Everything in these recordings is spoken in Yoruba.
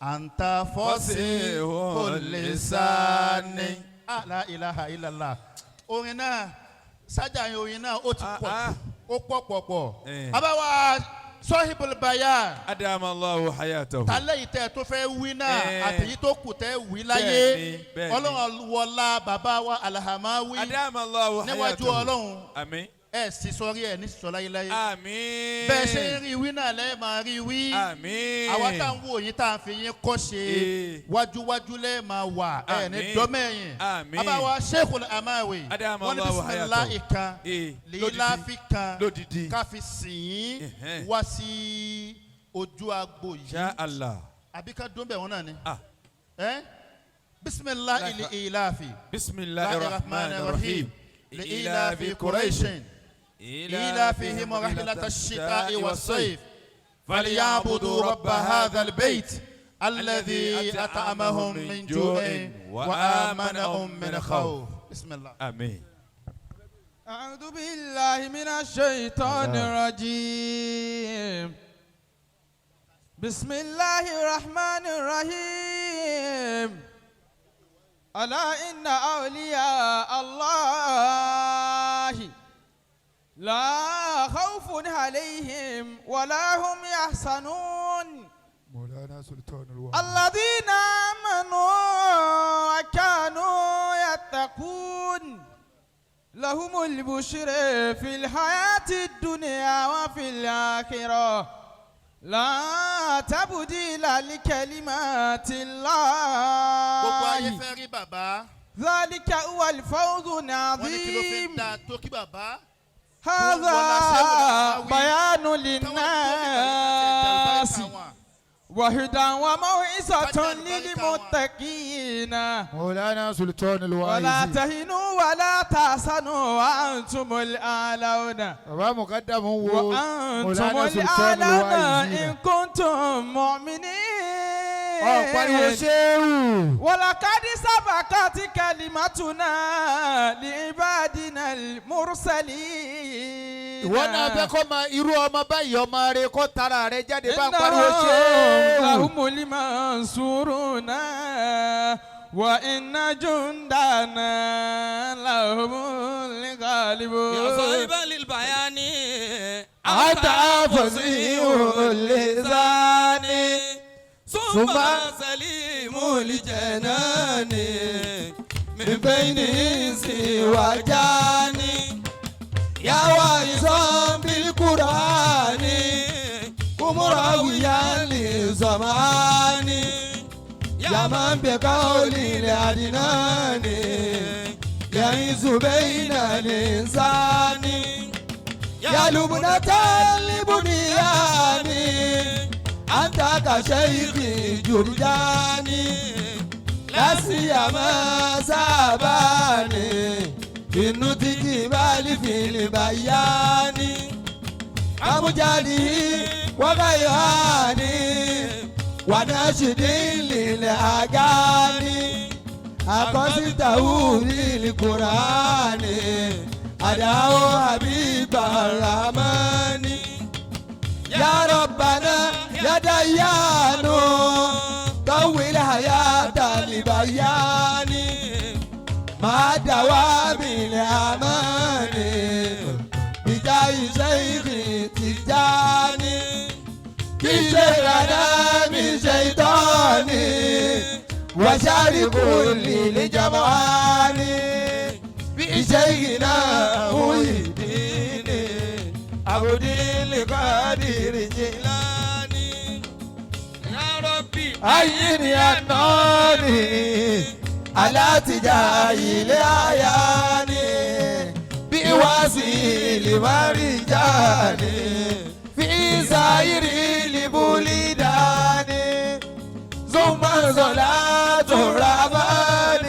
أنت فصيح اللسان. لا إله إلا الله. orin náà sájà orin náà ó ti pọ̀ abawa Sohibul Bayan adama Allahu hayatahu tálẹ̀ ìtẹ́ tó fẹ́ wí náà àtẹ̀yí tó kù tẹ́ wí láyé ọlọ́run wọlá bàbá wa Al-Hamowy adama Allahu hayatahu níwájú ọlọ́run àmín ẹ sì sọrí ẹ ní sísọ láyé láyé àmín bẹ́ẹ̀ ṣe ń rí wí náà lẹ́ẹ̀ máa rí wí àmín àwa tá à ń wò yín tá à ń fi yín kọ́ ṣe wájúwájú lẹ́ẹ̀ máa wà ẹ ní dọ́mẹ̀yìn àbáwá Sheikhul Amawi wọ́n ní bisimilahi kan líláfi kan káfi sìn yín wá sí ojú agbo yìí àbí ká dún bẹ̀ wọ́n náà ni bisimilahi lilafi bisimilahi rahmani rahim lilafi Qurayshin إيلافهم رحلة الشتاء والصيف فليعبدوا رب هذا البيت الذي أطعمهم من جوع وآمنهم من خوف. بسم الله. آمين. أعوذ بالله من الشيطان الرجيم. بسم الله الرحمن الرحيم. ألا إن أولياء الله لا خوف عليهم ولا هم يحزنون مولانا سلطان الذين آمنوا وكانوا يتقون لهم البشر في الحياة الدنيا وفي الآخرة لا تبديل لكلمات الله ذلك هو الفوز العظيم هذا بيان للناس وهدى وموعظة للمتقين مولانا سلطان الواعظ ولا تهنوا ولا تحزنوا وأنتم الأعلون وأنتم الأعلون إن كنتم مؤمنين ولقد سبقت كلمتنا لعبادنا المرسلين وانا بكم يرو ما بايو ما ريكو ترى رجال لهم المنصورون وإن جندنا لهم الغالبون يا صاحب البيان أنت فصيح اللسان ثم سليم الجنان من بين إنس وجان يا واعظا بالقرآن ومراويا للزمان يا من بقول الأدنان يعز بين الإنسان يا لبنة البنيان أنت كشيخ جرجاني لا سيما ساباني في النطق بل في البيان أمجاده وغياني وناشد للأغاني أقصده للقرآن أدعو حبيب الرحمن يا ربنا يا ديان طول حياة لبيان مع دوام الأمان بجاي شيخ تجاني كي شيخنا من شيطاني وشار كل لجمعاني بشيخنا ويديني عبد القادر جيلاني يا ربي عين يا نوري على تجاهل عياني بواسيل ورجاني في سائر البلدان ثم صلاة الرحمن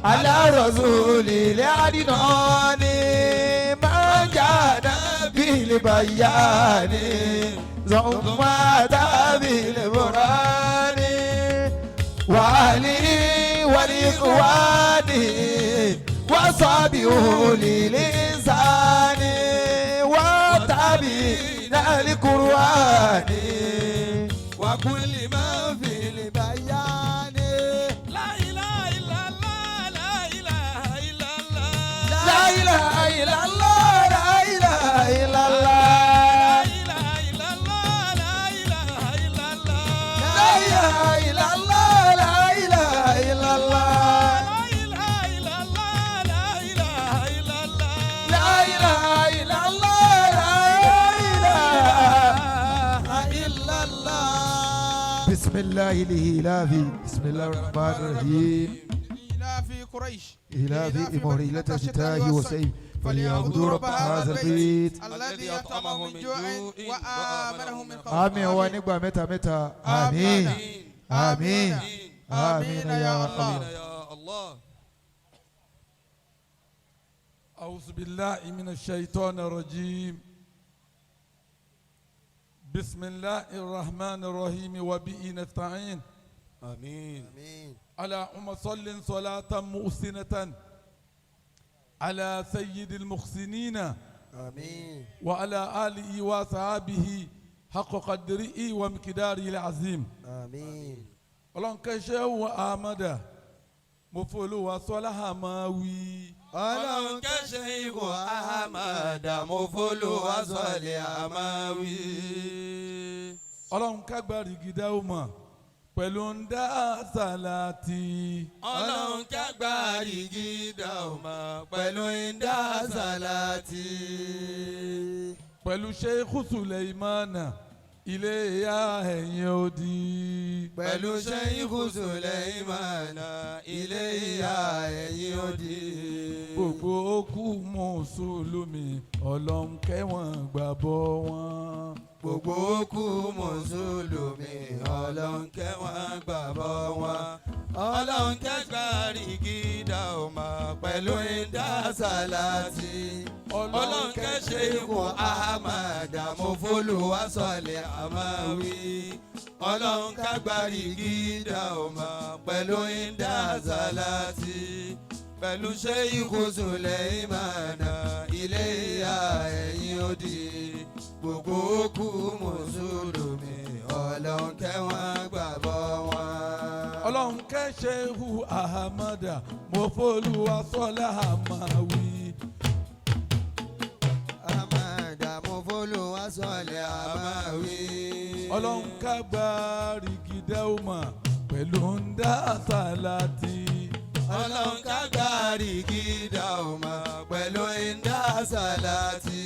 على رسول العدنان ما كان بالبيان ثم بالبرهان وعلي والإخوان وصابه للإنسان وتابعين القرآن وكل ما في البيان لا إله إلا الله لا إله إلا الله لا إله إلا الله لا إله إلا الله لا إله إلا الله لا إله إلا الله لا إله إلا الله لا إله إلا الله لا إله إلا الله لا إله إلا الله لا إله إلا الله لا إله إلا الله بسم الله الإله بسم الله الرحمن الرحيم إلى في قريش إلى في مريلة الشتاء والصيف فليعبدوا رب هذا البيت الذي يطعمهم من جوع وآمنهم من خوف آمين ونقبل متى متى آمين آمين آمين يا الله يا الله. أعوذ بالله من الشيطان الرجيم بسم الله الرحمن الرحيم وبه نستعين آمين. اللهم صل صلاة محسنة على سيد المحسنين آمين وعلى آله وصحبه حق قدره ومقداره العظيم آمين اللهم كشف أحمد مفلو وصلح ماوي ọlọ́run kẹ́sẹ̀ ikú ahamada mọ́fóló wàsọ̀lẹ̀ àmàwí. ọlọ́run kágbárí gidá ó mọ̀ pẹ̀lú ń dá sàlátì. ọlọ́run kágbárí gidá ó mọ̀ pẹ̀lú ń dá sàlátì. pẹ̀lú Sheikh Sulaimana ilé ìyá ẹ̀yìn odi. pẹ̀lú Sheikh Sulaimana ilé ìyá ẹ̀yìn odi. gbogbo òkú mùsùlùmí ọlọ́run kẹ́wọ̀n gbàbọ̀ wọn. gbogbo òkú mùsùlùmí ọlọ́run kẹ́wọ̀n gbàbọ̀ wọn. ọlọ́run kẹ́gbàrí gidá ó mọ̀ pẹ̀lú ìdá sàlátì. ọlọ́run kẹ́sẹ̀ ikú ahamada mọ́fóló wàsọ̀lẹ̀ àmàwí. ọlọ́run kẹ́gbàrí gidá ó mọ̀ pẹ̀lú ìdá sàlátì. pẹ̀lú Sheikh Sulaimana ilé ìyá ẹ̀yìn odi. gbogbo òkú mùsùlùmí ọlọ́run kẹ́wọ̀n gbàbọ̀ wọn. ọlọ́run kẹ́ Sheikh Ahmada mọ́fólúwa sọ́lá àmàwí. Amada mọ́fóló wàsọ̀lẹ̀ àmàwí. ọlọ́run kágbárí gidá ó mọ̀ pẹ̀lú ń dá sàlátì. ọlọ́run kágbárí gidá ó mọ̀ pẹ̀lú ìdá sàlátì.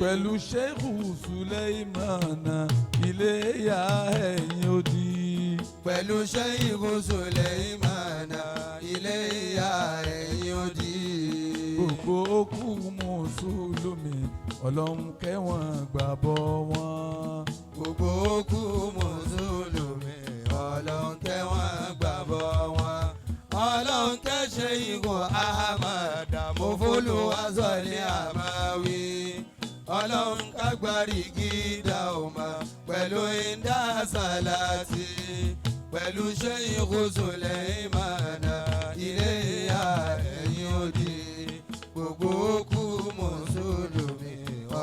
pẹ̀lú Sheikh Sulaimana ilé ìyá ẹ̀yìn odi. pẹ̀lú Sheikh Sulaimana ilé ìyá ẹ̀yìn odi. gbogbo òkú mùsùlùmí ọlọ́run kẹ́wọ̀n gbàbọ̀ wọn. gbogbo òkú mùsùlùmí ọlọ́run kẹ́wọ̀n gbàbọ̀ wọn. ọlọ́run kẹ́ Sheikh Ahmada mọ́fóló wàsọ̀lẹ̀ àmàwí. ọlọ́run kágbárí gidá ó mọ̀ pẹ̀lú ìdá sàlátì. pẹ̀lú Sheikh Sulaimana ilé ìyá ẹ̀yìn odi. gbogbo òkú mùsùlùmí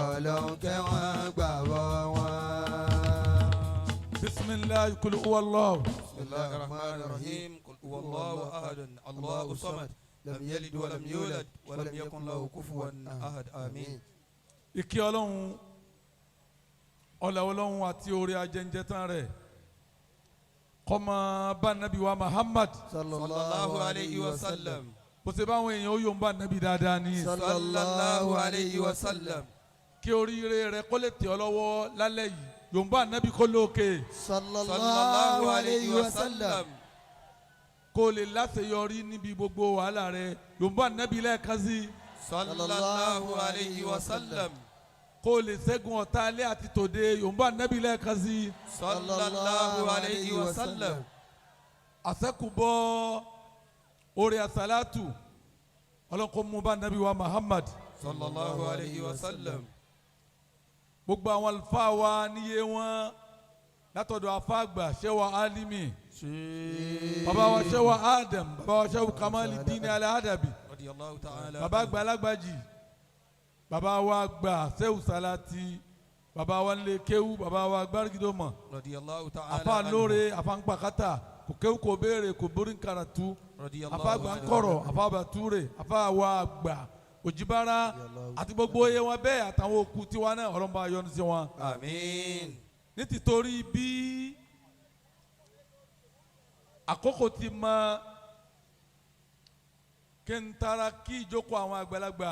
ọlọ́run kẹ́wọ̀n gbàbọ̀ wọn. bisimilahi kul huwallahu. bisimilahi rahman rahim kul huwallahu ahad allahu samad lam yalid walam yulad walam yakun lahu kufuwan ahad amin. ìkí ọlọ́run ọlá ọlọ́run àti orí ajẹ́njẹ́tàn rẹ̀ kó máa bá nàbí wa Muhammad sallallahu alayhi wa sallam. bó ṣe báwọn èèyàn ó yóò ń bá nàbí dáadáa ní. sallallahu alayhi wa sallam. kí oríire rẹ̀ kó lè tẹ̀ ọ́ lọ́wọ́ lálẹ́ yìí yóò ń bá nàbí kó lókè. sallallahu alayhi wa sallam. kó lè láṣeyọrí níbi gbogbo wàhálà rẹ̀ yóò ń bá nàbí lẹ́ẹ̀kan sí. sallallahu alayhi wa sallam. kó lè ṣẹ́gun ọ̀tá alẹ́ àti tòde yóò ń bá nàbí lẹ́ẹ̀kan sí. sallallahu alayhi wa sallam. àṣẹ́kùbọ̀ orí àsálàtù ọlọ́kọ̀ mú bá nàbí wa Muhammad sallallahu alayhi wa sallam. gbogbo àwọn àlùfáà wa níye wọn látọ̀dọ̀ afáàgbà ṣẹ́wà alimi bàbá wa ṣẹ́wà Adam bàbá wa ṣẹ́wà Kamali Dini Al-Adabi bàbá àgbà alágbàjì bàbá wa àgbà ṣẹ́wù Salati bàbá wa lè kéwú bàbá wa gbárígídó radiyallahu ta'ala afa lóore afa ń pàkátà kò kéwú kò béèrè kò borí nkaratu afa gbankọrọ afa bature afa wa gbà òjìbára àti gbogbo iye wọn bẹ́ẹ̀ àtàwọn òkú tiwa náà ọlọ́mọba yọ́nú sí wọn. àmín. ní tìtorí bí àkókò ti mọ kí n tara kí ìjókòó àwọn àgbàlagbà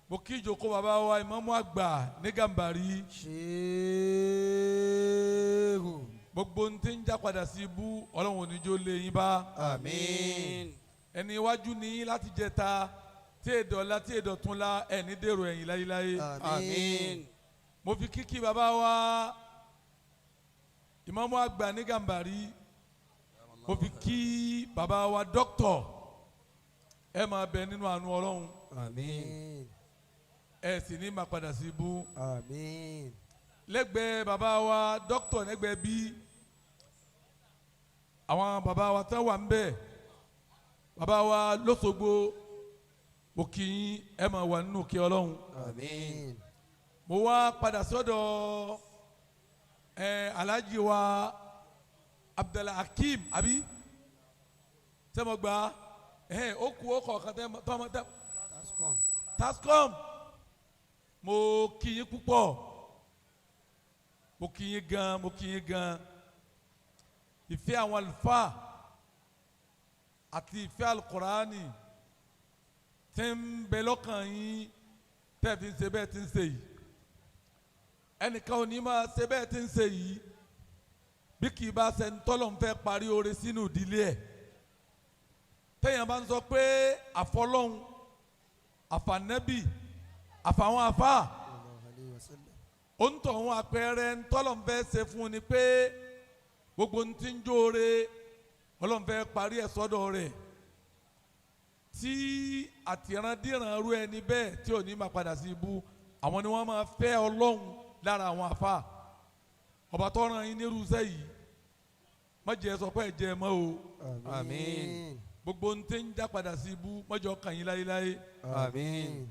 mo kí ìjókòó bàbá wa ìmáàmù àgbà ní Gàmbàrí. Ṣéhù. gbogbo ń tí ń já padà sí ibú ọlọ́run oníjó lé yín bá. àmín. ẹni iwájú ní láti jẹta tí èdọ̀la tí èdọ̀túnla ẹni dèrò ẹ̀yìn láyéláyé. àmín. mo fi kíkí bàbá wa ìmáàmù àgbà ní Gàmbàrí mo fi kí bàbá wa dókítọ̀ ẹ máa bẹ nínú àánú ọlọ́run. àmín. ẹ sì ní máa padà sí ibú. àmín. lẹ́gbẹ̀ẹ́ bàbá wa dókítọ̀ lẹ́gbẹ̀ẹ́ bí àwọn bàbá wa tán wà ń bẹ̀ bàbá wa lọ́sọ̀gbọ̀ òkì yín ẹ máa wà nínú kí ọlọ́run. àmín. mo wá padà sọ́dọ̀ alhaji wa Abdulhakeem àbí sẹ́mọ̀gbà ó kú ó kọ̀ọ̀kan tẹ́ tascom mo kí yín púpọ̀ mo kí yín gan mo kí yín gan ìfẹ́ àwọn àlùfáà àti ìfẹ́ alukuraani tẹ́ ń bẹ lọ́kàn yín tẹ́ fi ń ṣe bẹ́ẹ̀ tí ń ṣe yìí ẹnìkan ò ní máa ṣe bẹ́ẹ̀ tí ń ṣe yìí bí kì í bá ṣe ń tọ́lọ̀ ń fẹ́ parí oore sínú ìdílé ẹ̀ téèyàn bá ń sọ pé àfọlọ́hún àfànẹ́bì àfàwọn àfà ó ń tọ̀ wọn àpẹẹrẹ ń tọ́lọ̀ ń fẹ́ ṣe fún un ni pé gbogbo ń ti ń jóore ọlọ́run fẹ́ parí ẹ̀ sọ́dọ̀ rẹ̀ tí àtìrandíran rú ẹni bẹ́ẹ̀ tí ò ní máa padà sí ibú àwọn ni wọ́n máa fẹ́ ọlọ́run lára àwọn àfà ọba tó ràn yín nírú iṣẹ́ yìí má jẹ́ sọ pé ẹ jẹ́ mọ́ o. àmín. gbogbo ń tẹ́ ń já padà sí ibú mọ́jọ́ kàn yín láyéláyé. àmín.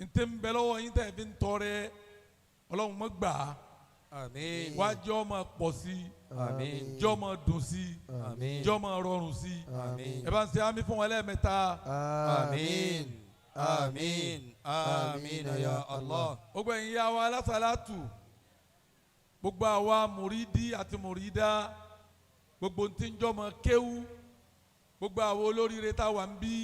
ń tẹ́ ń bẹ lọ́wọ́ yín tẹ́ fi ń tọrẹ ọlọ́run mọ́ gbà á. àmín. wá jẹ́ ọmọ pọ̀ sí i. àmín. jẹ́ ọmọ dùn sí i. àmín. jẹ́ ọmọ rọrùn sí i. àmín. ẹ bá ń ṣe àmì fún wọn lẹ́ẹ̀mẹ́ta. àmín. àmín. àmín ya Allah. gbogbo ẹ̀yin yá wa alásàlátù gbogbo àwa mùrídí àti mùrídá gbogbo tí ń jọmọ kéwú gbogbo àwọn olóríire tá a wà ń bí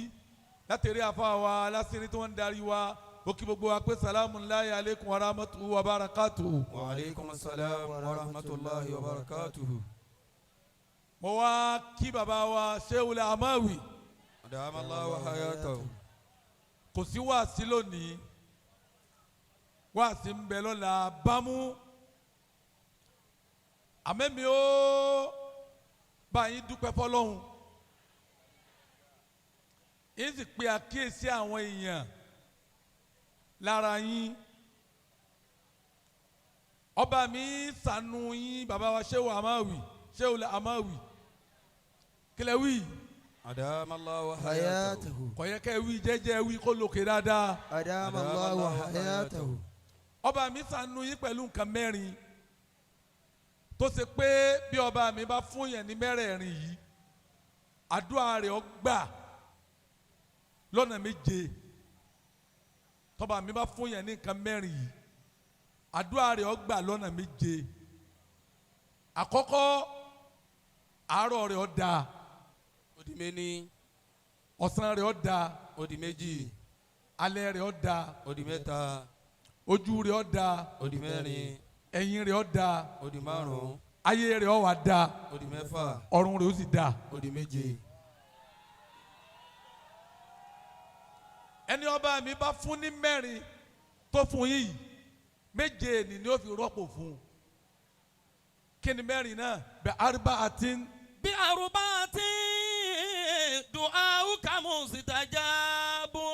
látẹ̀rí àfa wa lásìrí tí wọ́n ń darí wa ó kí gbogbo wa pé salamu alayhi aleykum wa rahmatulahi wa barakatuhu. wa aleykum salaam wa rahmatulahi wa barakatuhu. mo wá kí baba wa Sheikh Al-Amawi. adamallahu wa hayatahu. kò sí wáàsí lónìí wáàsí ń bẹ lọ́la bámú àmẹ́mi ó bá yín dúpẹ́ fọlọ́hún yín sì pe àkíyèsí àwọn èèyàn lára yín ọba mi ṣàánú yín bàbá wa Sheikh Amawi Sheikh Amawi kílẹ̀ wí. adamallahu wa hayatahu. kò yẹ kẹ́ wí jẹ́jẹ́ wí kó lókè dáadáa. adamallahu wa hayatahu. ọba mi ṣàánú yín pẹ̀lú nǹkan mẹ́rin tó ṣe pé bí ọba mi bá fún yẹn ní mẹ́rẹ̀ẹ̀rin yìí àdúrà rẹ̀ ó gbà lọ́nà méje tọ́ba mi bá fún yẹn ní nǹkan mẹ́rin yìí àdúrà rẹ̀ ó gbà lọ́nà méje àkọ́kọ́ àárọ̀ rẹ̀ ó dáa ó di méní. ọ̀sán rẹ̀ ó dáa ó di méjì. alẹ́ rẹ̀ ó dáa ó di mẹ́ta. ojú rẹ̀ ó dáa ó di mẹ́rin. ẹ̀yìn rẹ̀ ó dáa ó di márùn-ún. ayé rẹ̀ ó wá dáa ó di mẹ́fà. ọ̀run rẹ̀ ó sì dáa. ó di méje. ẹni ọba mi bá fún ní mẹ́rin tó fún yìí méje ni ó fi rọ́pò fún kí ni mẹ́rin náà bẹ arúgbó àti. bí arúgbó àti dùn áwùká mustajabu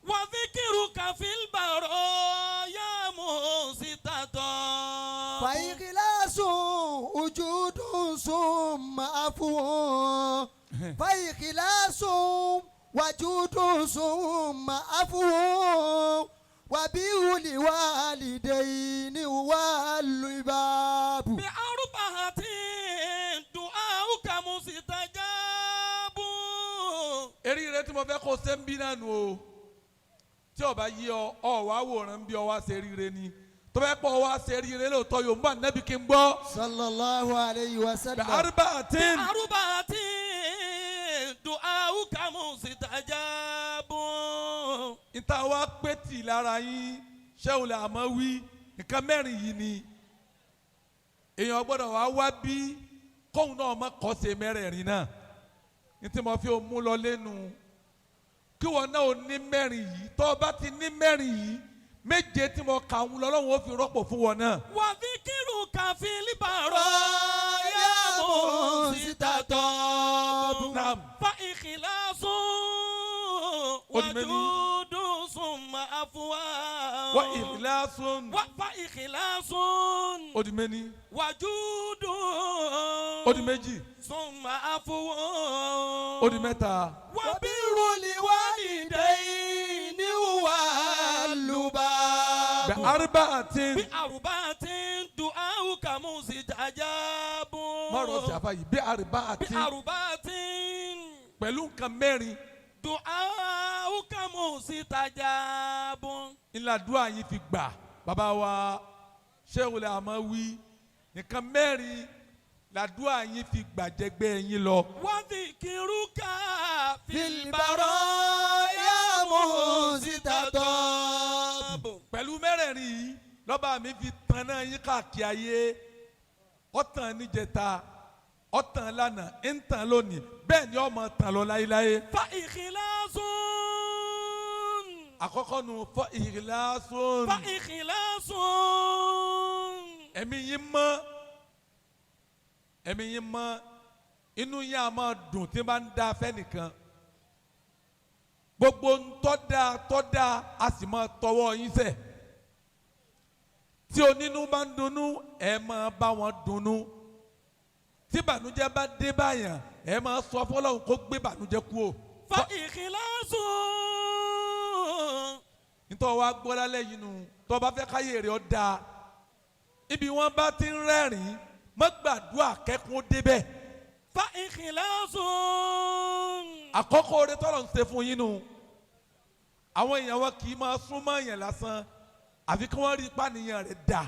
wà fíkìrù kàfíl bàrọ̀ yá musitata. fàyíkìlásù ojúdùn sùn máa fún wọn fàyíkìlásù wàjúdùn sùn máa fún wọn وبر الوالدين والباب بأربعة دعاؤك مستجاب. Eré tí mo fẹ́ kó ṣe ń bí náà nù o. Tí ó bá yí ọ wá wòran bí ọ wá ṣe ríire ni. Tó bá pọ̀ wá ṣe ríire lóòótọ́ yóò ń bá nẹ́bí kí n gbọ́. sallallahu alayhi wa sallam. بأربعة دعاؤك مستجاب. Ìta wa pé tì lára yín Sheikh Al-Amawi nǹkan mẹ́rin yìí ni. Èèyàn gbọ́dọ̀ wá bí kóun náà má kọ́ ṣe mẹ́rẹ̀ẹ̀rin náà. Ní tí mo fi mú lọ lẹ́nu. Kí wọn náà ò ní mẹ́rin yìí tó o bá ti ní mẹ́rin yìí méje tí mo kà ń lọ́lọ́run ó fi rọ́pò fún wọn náà. وذكرك في البرايا مستطاب. Naam. فإخلاص وجود ثم أفواه. وإخلاص. فإخلاص Odimeni. وجود Odimeji. ثم أفواه. Odimeta. وبر الوالدين والباب. بأربعة. بأربعة دعاؤك مستجاب. Mọ̀rọ̀ sí àfàyè بأربعة. بأربعة Pẹ̀lú nǹkan mẹ́rin. دعاؤك مستجاب. Ìlàdúrà yìí fi gbà bàbá wa Sheikh Al-Amawi nǹkan mẹ́rin làdúrà yìí fi gbàjẹgbẹ́ yín lọ. وذكرك في البرايا مستطاب. Pẹ̀lú mẹ́rẹ̀ẹ̀rin yìí lọ́ba mi fi tanná yín káàkiri ayé ọ̀tàn níjẹta ọ̀tàn lánàá ń tàn lónìí bẹ́ẹ̀ ni ọmọ tàn lọ láyéláyé. فإخلاص. Àkọ́kọ́ nu fọ́ ìhìlásùn. فإخلاص. Ẹ̀mí yín mọ́ inú yín á máa dùn tí bá ń da fẹ́nìkan gbogbo tọ́da a sì máa tọwọ́ yín sẹ̀ tí onínú bá ń dunnú ẹ máa bá wọn dunnú tí bànújẹ́ bá dé báyàn ẹ máa sọ fọlọ́run kó gbé bànújẹ́ kú o. فإخلاص. nítorí wàá gbọ́ lálẹ́ yìí nù tó o bá fẹ́ káyé rẹ̀ ọ́ dáa ibi wọ́n bá ti ń rẹ́rìn-ín má gbàdúrà kẹ́kún débẹ̀. فإخلاص. Àkọ́kọ́ oore tọ́lọ̀ ń ṣe fún yín nù àwọn èèyàn wọn kì í máa súnmọ́ èèyàn lásán àfi kí wọ́n rí i pàníyàn rẹ̀ dà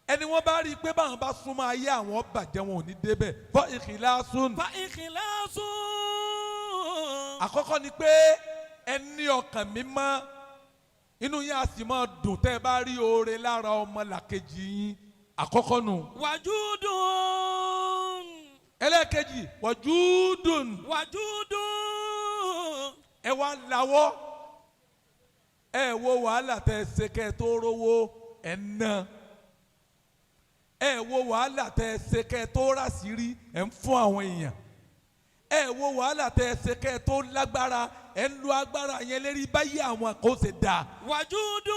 ẹni wọ́n bá rí i pé báwọn bá súnmọ́ ayé àwọn bàjẹ́ wọn ò ní débẹ̀ fọ́ ìkìláṣùn. فإخلاص. Àkọ́kọ́ ni pé ẹni ọkàn mímọ́ inú yín á sì máa dùn tẹ́ ẹ bá rí oore lára ọmọ làkejì yín àkọ́kọ́ nù. وجود. Ẹlẹ́ẹ̀kejì wàjúdùn. وجود. Ẹ wá lawọ́ ẹ wo wàhálà tẹ ṣe kẹ́ tó rówó ẹ ná ẹ wo wàhálà tẹ ṣe kẹ́ tó rásìírí ẹ ń fún àwọn èèyàn ẹ wo wàhálà tẹ ṣe kẹ́ tó lágbára ẹ ń lo agbára yẹn lérí báyìí àwọn kò ṣe dà. وجود.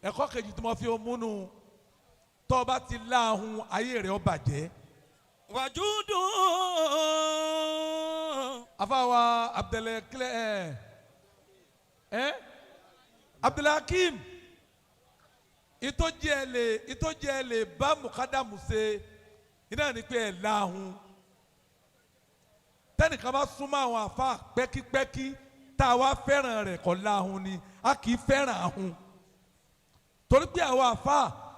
Ẹ̀kọ́ kejì tí mo fi múnú tó bá ti láhùn ayé rẹ̀ ó bàjẹ́. وجود. Afawa Abdulhakeem ìtọ́jẹ́ lè bá mukadamu ṣe iná ní pé ẹ̀ láhùn tẹ́nìkan bá súnmọ́ àwọn àfa pẹ́kípẹ́kí tá a wá fẹ́ràn rẹ̀ kọ́ láhùn ni a kì í fẹ́ràn àhùn torí pé àwọn àfa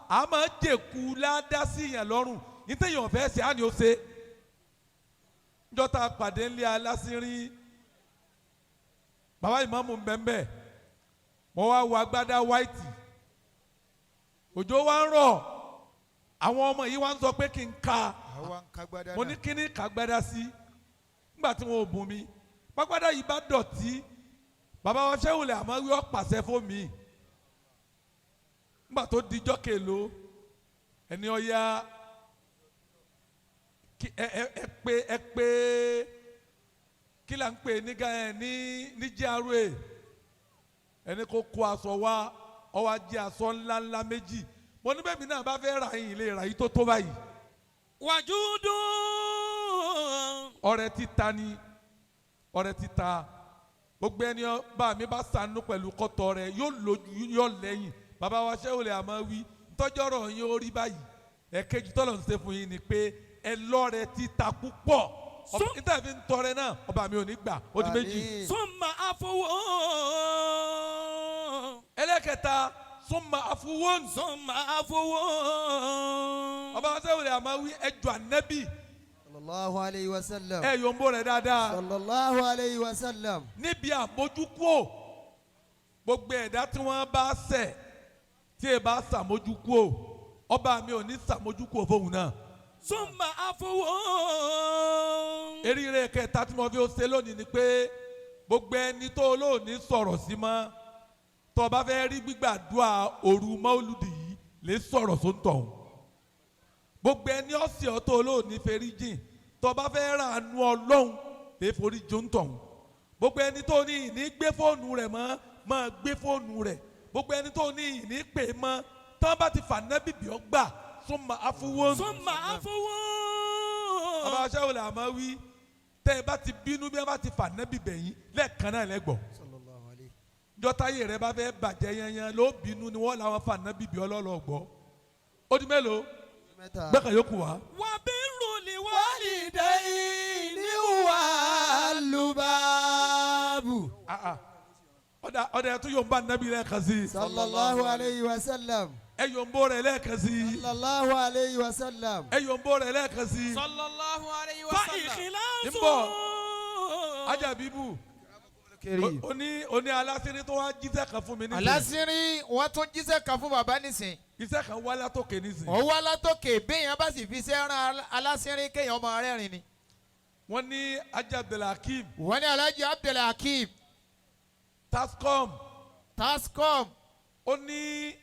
a máa jẹ̀kú ládá sí yàn lọ́rùn nítẹ̀yìn ọ̀fẹ́ ṣe á ní ó ṣe njọ́ta pàdé ńlẹ̀ alásìírín bàbá ìmáàmù mbẹ́mbẹ́ mo wá wọ agbádá wáìtì òjò wa ń rọ̀ àwọn ọmọ yìí wá ń sọ pé kí n ka mo ní kíní kàgbádá sí nígbà tí wọn ò bùn mi pápádá yìí bá dọ̀tí bàbá wa Sheikh Al-Amawi ó pàṣẹ fún mi nígbà tó dijọ́ kèlò ẹni ọ̀ya ẹ pé kí là ń pè ní GRA ẹni kó kó aṣọ wá ọ wá jẹ aṣọ ńláńlá méjì mo ní bẹ́ẹ̀ mi náà bá fẹ́ ra yìí lè ra yìí tó báyìí. وجود. ọrẹ títa ni ọrẹ títa gbogbo ẹni bá mi bá ṣàánú pẹ̀lú kọ́tọ̀ rẹ̀ yóò lójú yóò lẹ́yìn bàbá wa Sheikh Al-Amawi tọ́jọ́rọ̀ yín ó rí báyìí ẹ̀kejì tọ́lọ̀ ń ṣe fún yín ni pé ẹ lọ́rẹ̀ títa púpọ̀ níta fi ń tọrẹ náà ọba mi ò ní gbà ó di méjì. Summa afuwun. ẹlẹ́kẹta summa afuwun. Summa afuwun. ọba wa Sheikh Al-Amawi ẹjọ́ ànábì. sallallahu alayhi wa sallam. ẹ yòǹbó rẹ̀ dáadáa. sallallahu alayhi wa sallam. níbi àmójúkúò gbogbo ẹ̀dá tí wọ́n bá ṣẹ̀ tí ẹ bá ṣàmójúkúò ọba mi ò ní ṣàmójúkúò fóun náà. Summa afuwun. eríire kẹta tí mo fi ṣe lónìí ni pé gbogbo ẹni tó olóòní sọ̀rọ̀ sí mọ́ tó bá fẹ́ rí gbígbàdúrà òru Maulidi yìí lè sọ̀rọ̀ sóńtọ̀ gbogbo ẹni ọ̀sẹ̀ ọ̀tọ̀ olóòní ferí jìn tó bá fẹ́ ràánú Ọlọ́run lè forí jóńtọ̀ gbogbo ẹni tó ní ìní gbé fóònù rẹ̀ mọ́ máa gbé fóònù rẹ̀ gbogbo ẹni tó ní ìní pè mọ́ tó bá ti fà nábìbì ọgbà Summa afuwun. Summa afuwun. Bàbá Sheikh Al-Amawi tẹ́ ẹ bá ti bínú bí ẹ bá ti fà nábìbì yín lẹ́ẹ̀kan náà lẹ́gbọ̀. jọ́táyé rẹ bá fẹ́ bàjẹ́ yanyan ló bínú ni wọ́n làwọn fà nábìbì ọlọ́lọ́ gbọ́. ó di mélòó? gbẹ́kàn yókù wá. Wa birrul walidayni wal lubabu. ọ̀dà ẹ̀tún yóò ń bá nábì lẹ́ẹ̀kan sí. sallallahu alayhi wa sallam. ẹ yóò ń bó rẹ̀ lẹ́ẹ̀kan sí. sallallahu alayhi wa sallam. ẹ yóò ń bó rẹ̀ lẹ́ẹ̀kan sí. sallallahu alayhi wa sallam. Fa ikhlasu. Nbọ Ajabibu oní alásìírí tó wá jíṣẹ́ kan fún mi nísìnyí. alásìírí wọn tún jíṣẹ́ kan fún bàbá nísìnyí. iṣẹ́ kan wá látòkè nísìnyí. ó wá látòkè béèyàn bá sì fi iṣẹ́ ran alásìírí kéèyàn ọmọ rẹ́rìn ni. wọ́n ní Ajá Abdulhakeem. wọ́n ní Alhaji Abdulhakeem. Tascom. ó ní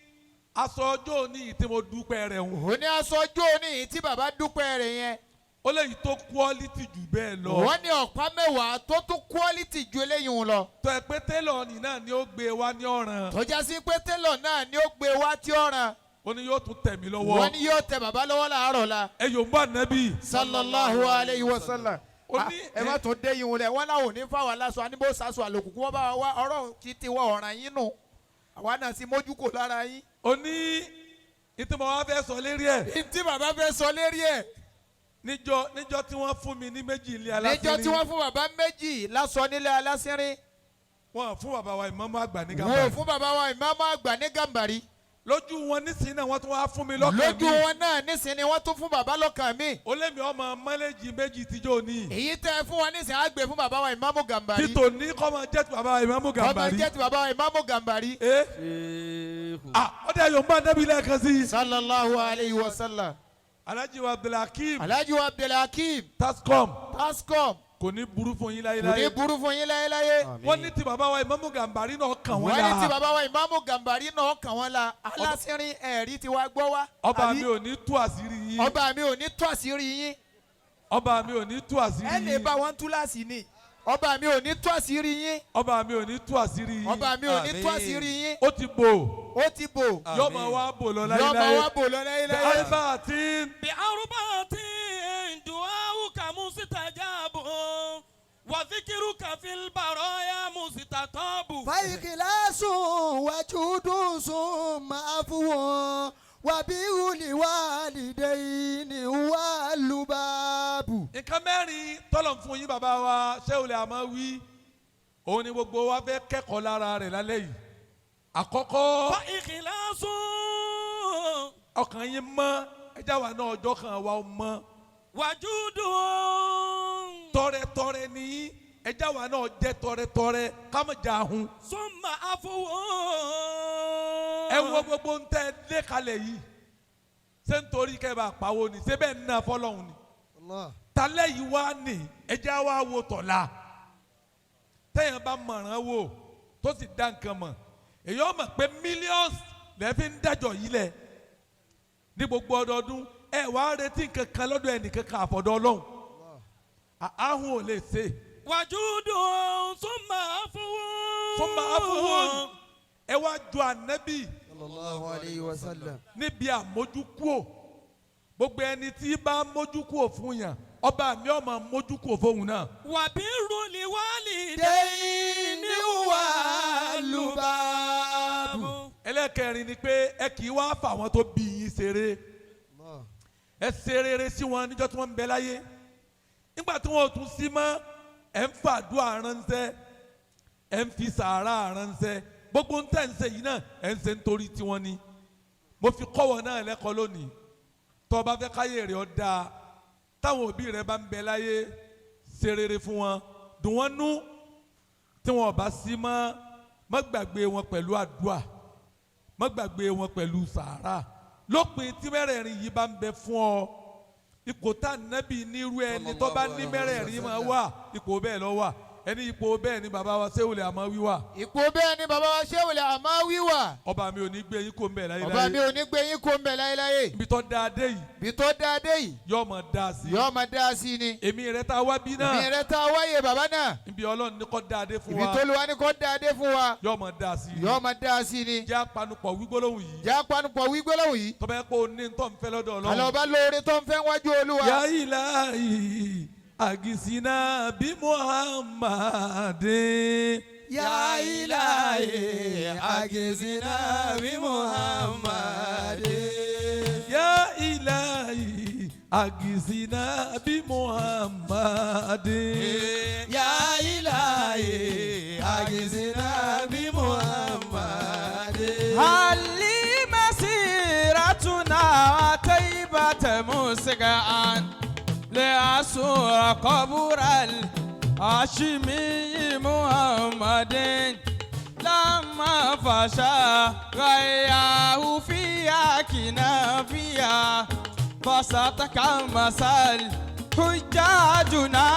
aṣọ ọjọ́ òní tí mo dúpẹ́ rẹ̀ wọ́n. ó ní aṣọ ọjọ́ òní tí bàbá dúpẹ́ rẹ̀ yẹn. ó léyìí tó quality jù bẹ́ẹ̀ lọ. wọ́n ní ọ̀pá mẹ́wàá tó tún quality ju eléyìí lọ. tó ẹ pé télọ̀ ní náà ni ó gbé wá ní ọ̀ràn. tó já sí pé télọ̀ náà ni ó gbé wá tí ọ̀ràn. ó ní yóò tún tẹ̀ mí lọ́wọ́. wọ́n ní yóò tẹ bàbá lọ́wọ́ láàárọ̀ la. ẹ yóò ń bá nábì. sallallahu alayhi wa sallam. ó ní ẹ má tún dé yìí wọlé wọn náà ò ní fáwọn aláṣọ àníbó sàṣọ àlòkù kí wọ́n bá wa ọ̀rọ̀ títí wọ ọ̀ràn yín nù. àwa náà sì mójú kò lára yín. ó ní ìtumọ̀ wa fẹ́ sọ lérí ẹ̀. ìtí bàbá fẹ́ sọ lérí ẹ̀. níjọ́ tí wọ́n fún mi ní méjì ilé alásìírí. níjọ́ tí wọ́n fún bàbá méjì lásọ nílé alásìírí. wọ́n fún bàbá wa ìmáàmù àgbà ní Gàmbàrí. wọ́n fún bàbá wa ìmáàmù àgbà ní Gàmbàrí. lójú wọn nísìnyí náà wọ́n tún wá fún mi lọ́kàn mi. lójú wọn náà nísìnyí wọ́n tún fún bàbá lọ́kàn mi. ó lé mi ọmọ mọ́lẹ́jì méjì tíjọ́ ní. èyí tẹ́ ẹ fún wọn nísìnyí á gbé fún bàbá wa ìmáàmù Gàmbàrí. títò ní kọ́mọ jẹ́ ti bàbá wa ìmáàmù Gàmbàrí. kọ́mọ jẹ́ ti bàbá wa ìmáàmù Gàmbàrí. ọdẹ yóò ń bá nábì lẹ́ẹ̀kan sí. sallallahu alayhi wa sallam. Alhaji wa Abdulhakeem. Alhaji wa Abdulhakeem. Tascom. kò ní burú fún yín láyé kò ní burú fún yín láyé. wọ́n ní ti bàbá wa ìmáàmù Gàmbàrí náà kàn wọ́n la. wọ́n ní ti bàbá wa ìmáàmù Gàmbàrí náà kàn wọ́n la. alásìírín ẹ̀rí ti wá gbọ́ wá. ọba mi ò ní tú àṣírí yín. ọba mi ò ní tú àṣírí yín. ọba mi ò ní tú àṣírí yín. ẹ lè bá wọn tú láàsì ni. ọba mi ò ní tú àṣírí yín. ọba mi ò ní tú àṣírí yín. ọba mi ò ní tú àṣírí yín. ó ti bò. ó ti bò. yóò máa wá bò lọ láyé láyé. yóò máa wá bò lọ láyé láyé. bí arba'atin. bí arba'atin du'auka mustajabu wa dhikruka fil baraya mustatabu. fa ikhlasun wa judun summa afuwun wa birrul walidayni wal lubabu. nǹkan mẹ́rin tọ́lọ̀ fún yín bàbá wa Sheikh Al-Amawi òun ni gbogbo wa fẹ́ kẹ́kọ̀ọ́ lára rẹ̀ lálẹ́ yìí. àkọ́kọ́. fa ikhlasun. ọkàn yín mọ́ ẹjá wa náà ọjọ́ kan wa mọ́. wa judun. tọrẹtọrẹ ni ẹjá wa náà jẹ́ tọrẹtọrẹ kámẹ́jà hun. summa afuwun. ẹ wo gbogbo ń tẹ́ lé kalẹ̀ yìí ṣé nítorí kẹ́ bá pawó ni ṣé bẹ́ẹ̀ ń ná fọlọ́hún ni. talẹ́ yìí wá ní ẹjẹ́ wá wo tọ̀la tẹ́yàn bá mọ̀ràn wò tó sì dá nǹkan mọ̀ èyí ó mọ̀ pé millions lẹ́ fi ń dájọ́ yìí lẹ̀ ní gbogbo ọdọọdún ẹ wá retí nǹkan kan lọ́dọ̀ ẹnìkan kan àfọ̀dọ̀ Ọlọ́run ahun ò lè ṣe. wàjúdùn summa afuwun. summa afuwun ẹ wá ju ànábì sallallahu alayhi wa sallam. níbi àmójúkúò gbogbo ẹni tí bá mójúkúò fún yàn ọba mi ọmọ mójúkúò fóun náà. wa birrul walidayni ẹlẹ́kẹrin ni pé ẹ kì í wá fà wọ́n tó bí yín ṣeré ẹ ṣe rere sí wọn níjọ́ tí wọ́n ń bẹ láyé nígbà tí wọ́n ò tún sí mọ́ ẹ ń fàdúrà ránṣẹ́ ẹ ń fi sàárà ránṣẹ́ gbogbo ń tẹ̀ ń ṣe yìí náà ẹ ń ṣe nítorí tiwọn ni mo fi kọ́wọ́ náà lẹ́kọ̀ọ́ lónìí tó bá fẹ́ káyé rẹ̀ ọ́ dáa táwọn òbí rẹ̀ bá ń bẹ láyé ṣe rere fún wọn dùn wọ́n nú tí wọn ò bá sí mọ́ má gbàgbé wọn pẹ̀lú àdúà má gbàgbé wọn pẹ̀lú sàárà lópin tí mẹ́rẹ̀ẹ̀rin yìí bá ń bẹ fún ọ ipò tá nábì nírú ẹni tó bá ní mẹ́rẹ̀ẹ̀rin máa wà ipò bẹ́ẹ̀ ló wà ẹni ipò bẹ́ẹ̀ ni bàbá wa Sheikh Al-Amawiy wà. ipò bẹ́ẹ̀ ni bàbá wa Sheikh Al-Amawiy wà. ọba mi ò ní gbé yín kó ń bẹ̀ láyé láyé. ọba mi ò ní gbé yín kó ń bẹ̀ láyé láyé. ibi tó dáa dé yìí. ibi tó dáa dé yìí. yóò máa dáa sí. yóò máa dáa sí ni. èmi rẹ tá a wá bí náà. èmi rẹ tá a wáyé bàbá náà. ibi Ọlọ́run ní kó dáa dé fún wa. ibi tó lu wa ní kó dáa dé fún wa. yóò máa dáa sí. yóò máa dáa sí ni. jẹ́ apanupọ̀ wígbólóhùn yìí. jẹ́ apanupọ̀ wígbólóhùn yìí. tó bá yẹ kó o ní tó ń fẹ́ lọ́dọ̀ Ọlọ́run. àlọ́ bá lóore tó ń fẹ́ wájú Olúwa. Ya ilahi agisina bi Muhammadin. Ya ilahi agisina bi Muhammadin. Ya ilahi agisina bi Muhammadin. Ya ilahi agisina bi Muhammadin. Hali masiratuna taibata musgaan لأسور قبر الهاشمي محمد لما فشى غياه فيها كنافيا فستكمس الحجاجنا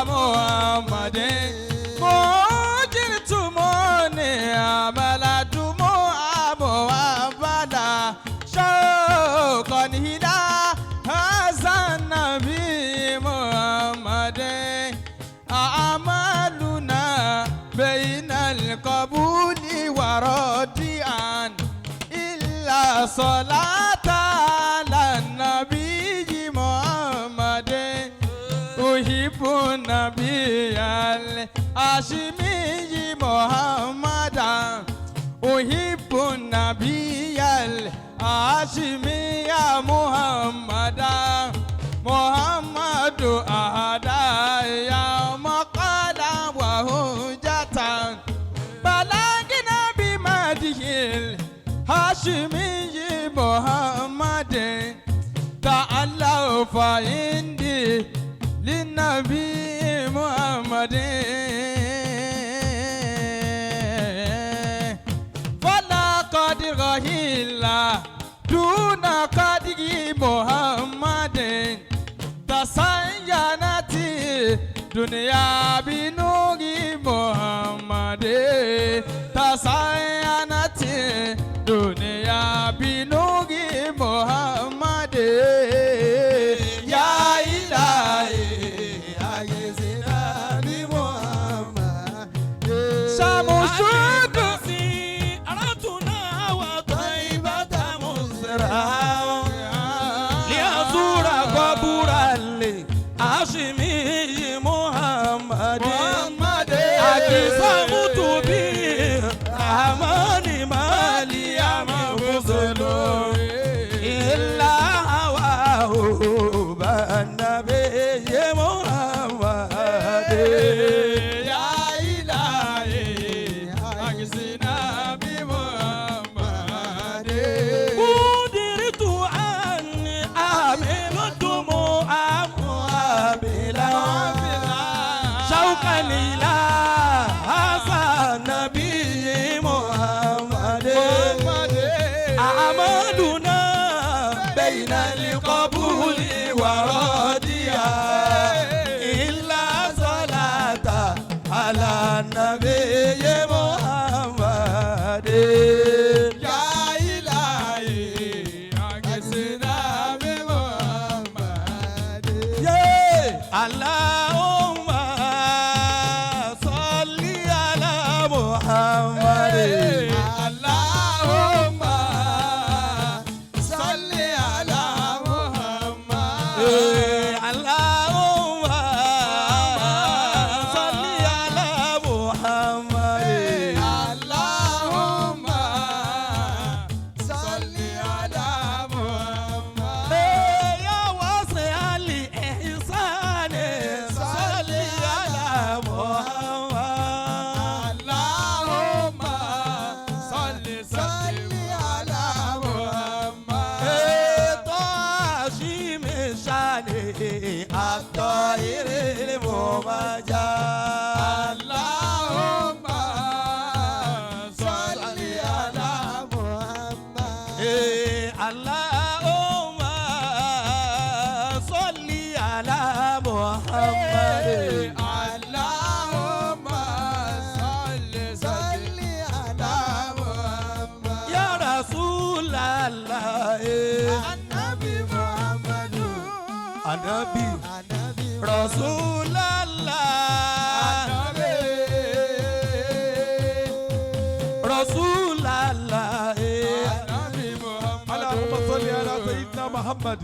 ومحمد مجرتموني عمل دموع مؤبدا شوقا هدا هذا النبي محمد أعمالنا بين القبول والرديان إلا صلاة على النبي محمد أحب النبي الهاشمي محمدا أحب النبي الهاشمي يا محمدا محمد أهدى يا مقالا وهجة بلغنا بمده الهاشمي محمد تعالوا فإندي للنبي محمد فلا قد غهيلا دون قدر محمد تسينت دنيا بنور محمد تسينت دنيا بنور محمد يا إلهي أجزنا بمحمد شمسك أردنا وطيبة مسرى ليزور قبر الهاشمي محمد أقسمت بالرحمن ما لي مفضل إلا هواه بالنبي محمد يا إلهي أجزنا بمحمد قدرت أن أعمل دموع بلا شوقا إلى هذا النبي محمد أعمالنا بين القبول وراديا إلا صلاة على النبي محمد يا إلهي أجزنا بمحمد اللهم صل على محمد اللهم صل على محمد Ànábì. Ànábì. Rasulallah. Rasulallah. اللهم صل على سيدنا محمد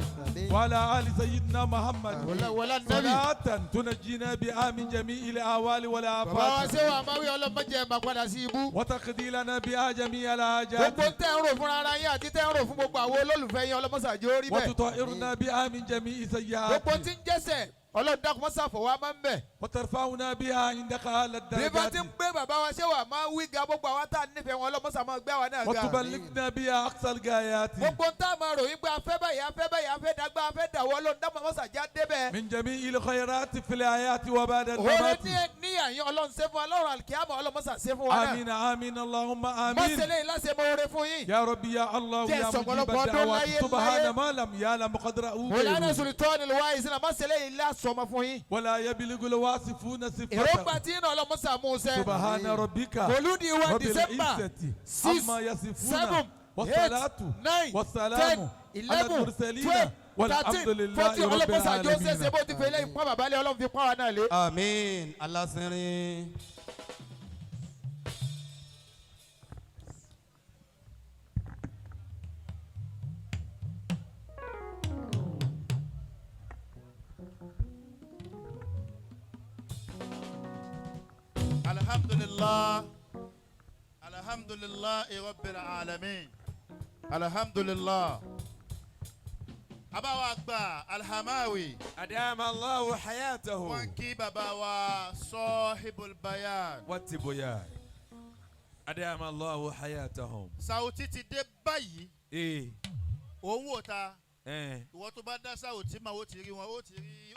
وعلى آل سيدنا محمد ولا النبي صلاة تنجينا بها من جميع الأهوال والآفات bàbá ṣé wàá máa wí ọlọ́mọdé ẹ̀ máa padà sí ibú. وتقضي لنا بها جميع الحاجات gbogbo tẹ́ ń rò fún ara yín àti tẹ́ ń rò fún gbogbo àwọn olólùfẹ́ yín ọlọ́mọṣàjò orí bẹ́ẹ̀. وتطهرنا بها من جميع السيئات gbogbo tí ń jẹ́sẹ̀ ọlọ́run dákun mọ́ sàfọwọ́ a máa ń bẹ̀. وترفعنا بها عندك أعلى bí bá ti الدرجات ń gbé bàbá wa ṣé wàá máa wí ga gbogbo àwa tá a nífẹ̀ẹ́ wọn ọlọ́mọṣà máa gbé àwa náà ga. وتبلغنا بها أقصى الغايات gbogbo tá a máa ròyìn pé afẹ́ báyìí afẹ́ báyìí afẹ́ dàgbà afẹ́ dàwọ́ ọlọ́run dákun mọ́ sàjà débẹ̀. من جميع الخيرات في الحياة وبعد òwe الممات ní àyín ọlọ́run ṣe fún wa ọlọ́run àlùkìyámọ̀ ọlọ́mọṣà ṣe fún wa náà. آمين آمين اللهم آمين mọ́sẹ̀lẹ̀ ìlàsẹ̀ mọ́ oore fún yín. يا ربي يا الله جاء يا سوق مجيب الله الدعوات قدر سبحان لا ما لم يعلم قدره Mọ̀lánà Sultan al-Wa'izin mọ́sẹ̀lẹ̀ ìlàsọ̀ ọmọ fún yín. ولا يبلغ الواصفون èròǹgbà صفته tí iná ọlọ́mọṣà mú un sẹ́. سبحان ربك Mọ̀lúdì wa رب December العزة 6 عما يصفون 7 والصلاة 8 9 والسلام 10 على 11 المرسلين 12 والحمد 13 لله 14 رب ọlọ́mọṣà àjọ ṣẹ̀ṣẹ̀ العالمين bó ti fẹ́ lẹ́yìn pọ́n bàbá lé ọlọ́run fi pọ́n wa náà lé. Àmín. Aláṣẹ́rin. Alhamdulillah. Alhamdulillah Rabbil Alamin. Alhamdulillah. Abawa gba Al-Hamowy. أدام الله حياته Wọ́n kí bàbá wa Sohibul Bayan. Watibuyan. أدام الله حياتهم. Sauti ti dé báyìí. إيه. Òun wò ta. إيه. Ìwọ tó bá dá Sauti máa ó ti rí wọn ó ti rí.